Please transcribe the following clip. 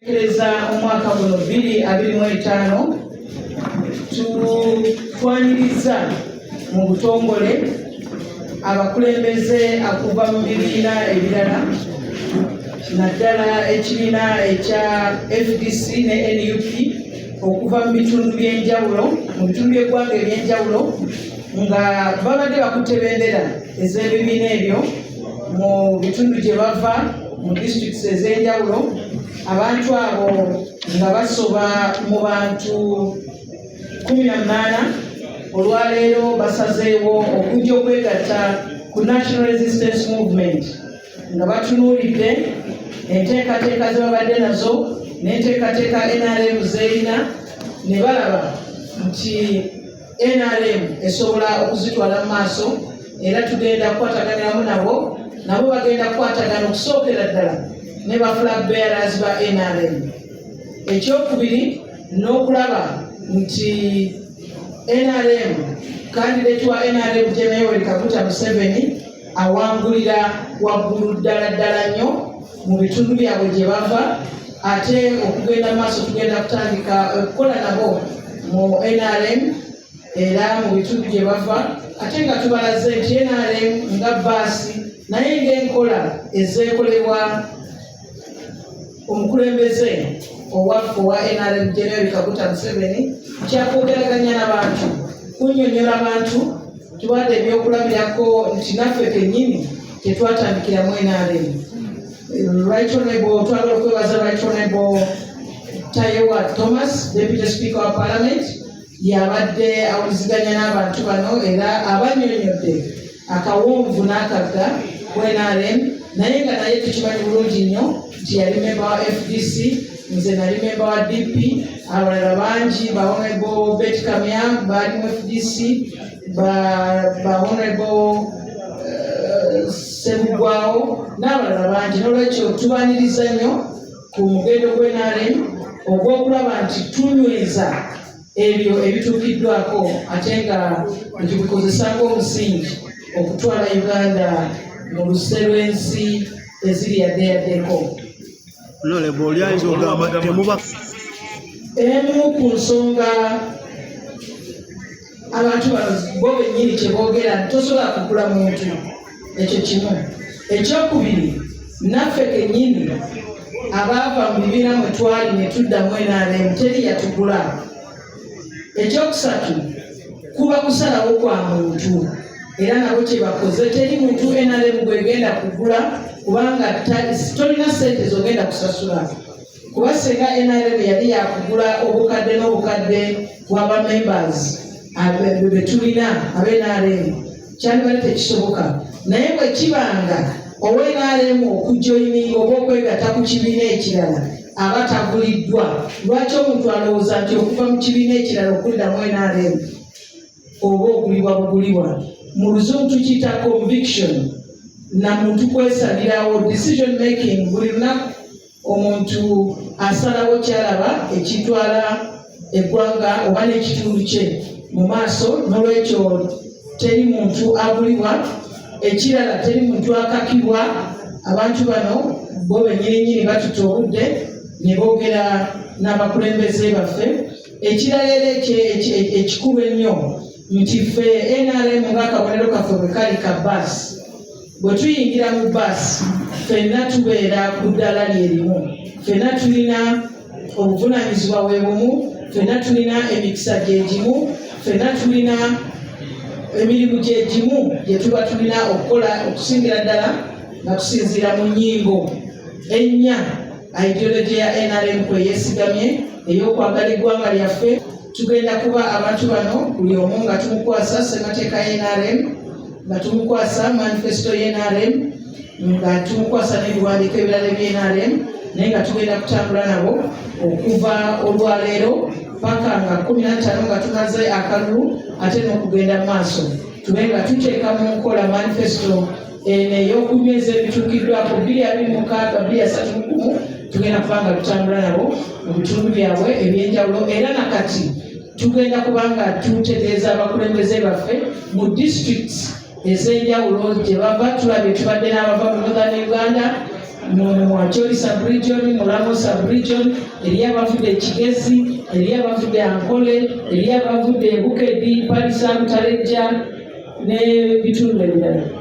Kereza omwaka guno 2025 tutwaniriza mu butongole abakulembeze akuva mu bibiina ebirala naddala ekibiina ekya FDC ne NUP okuva mu bitundu by'enjawulo mu bitundu by'eggwanga eby'enjawulo nga babadde bakutte bendera ez'ebibiina ebyo mu bitundu gye bava mu districts ez'enjawulo. Abantu abo nga basoba mu bantu 18 olwaleero basazeewo okujja okwegatta ku National Resistance Movement nga batunuulidde enteekateeka ze babadde nazo n'enteekateeka NRM z'erina ne balaba nti NRM esobola okuzitwala mu maaso era tugenda kukwataganiramu nabo bagenda kukwatagana okusookera ddala ne ba flag bearers ba NRM. Ekyokubiri n'okulaba nti NRM candidate wa NRM General Yoweri Kaguta Museveni awangulira waggulu ddala nnyo mu bitundu byabwe gye bava, ate okugenda maaso tugenda kutandika okukola nabo mu NRM era mu bitundu gye bava, ate nga tubalaze nti NRM nga baasi naye ng'enkola ezeekolebwa omukulembeze owaffe owa NRM General Yoweri Kaguta Museveni kyakwogeraganya n'abantu, kunnyonnyola abantu, tuwadde ebyokulabirako nti naffe kennyini tetwatandikira mu NRM. Right Honorable, twagala okwebaza Right Honorable Tayewa Thomas, Deputy Speaker wa Parliament, yabadde awuliziganya n'abantu bano era abannyonnyodde akawonvu n'akagga ku NRM, naye nga naye tukimanyi bulungi nnyo nti yali memba wa FDC, nze nali memba wa DP, abalala bangi ba Honorable Betty Kamya bali mu FDC, ba Honorable Sebugwawo n'abalala bangi. N'olwekyo tubaniriza nnyo ku mugendo gw'NRM ogw'okulaba nti tunyweza ebyo ebituukiddwako ate nga tubikozesanga omusingi okutwala Uganda mu luse lw'ensi eziri yaddeyaddeko. Honorable, olyayinza ogamba temuba emu ku nsonga abantu bano bo bennyini kye boogera tosobola kugula muntu, ekyo kimu. Ekyokubiri, naffe kennyini abaava mu bibiina mwe twali ne tuddamu NRM teri yatugula. Ekyokusatu, kuba kusalawo kwa muntu era nabo kye bakoze, teri muntu NRM gwegenda kugula kubanga tolina ssente zogenda kusasula, kuba senga NRM yali yakugula obukadde n'obukadde bw'aba members be tulina ab'NRM kyandibadde tekisoboka. Naye bwe kibanga owa-NRM okujoyininga oba okwegatta ku kibiina ekirala aba taguliddwa. Lwaki omuntu alowooza nti okuva mu kibiina ekirala okuliramu NRM oba ogulibwa bugulibwa? Mu luzungu tukiyita conviction, na muntu kwesalirawo decision making. Buli lunaku omuntu asalawo kyalaba ekitwala eggwanga oba n'ekitundu kye mu maaso. N'olwekyo teri muntu agulibwa, ekirala teri muntu akakibwa. Abantu bano bo bennyininyini batuta obudde ne boogera n'abakulembeze baffe. Ekirala era ekikulu ennyo nti ffe NRM ng'akabonero kaffe bwe kali ka baasi, bwe tuyingira mu baasi ffenna tubeera ku ddala lyerimu, ffenna tulina obuvunaanyizibwa bwe bumu, ffenna tulina emikisa gyegimu, ffenna tulina emirimu gyegimu gye tuba tulina okukola, okusingira ddala nga tusinziira mu nnyingo ennya ideology ya NRM kwe yeesigamye ey'okwagala eggwanga lyaffe. Tugenda kuba abantu bano buli omu nga tumukwasa ssemateeka y'NRM, nga tumukwasa manifesto y'NRM, nga tumukwasa n'ebiwandiiko ebirala by'NRM, naye nga tugenda kutambula nabo okuva olwaleero paka nga 15 nga tumaze akalulu, ate n'okugenda mu maaso tube nga tuteeka mu nkola manifesto ey'okunyweza ebituukiddwako 2026-2031. Tugenda kuba nga tutambula nabo mu bitundu byabwe ebyenjawulo, era nakati tugenda kuba nga tutegeeza abakulembeze baffe mu districts ez'enjawulo gye bava. Tulabye tubadde n'abava mu Northern Uganda, mu Acholi sub-region, Mulago sub-region, eriyo abavudde Kigezi, eriyo abavudde Ankole, eriyo abavudde Bukedi, Palisa, Butalejja ne bitundu ebirala.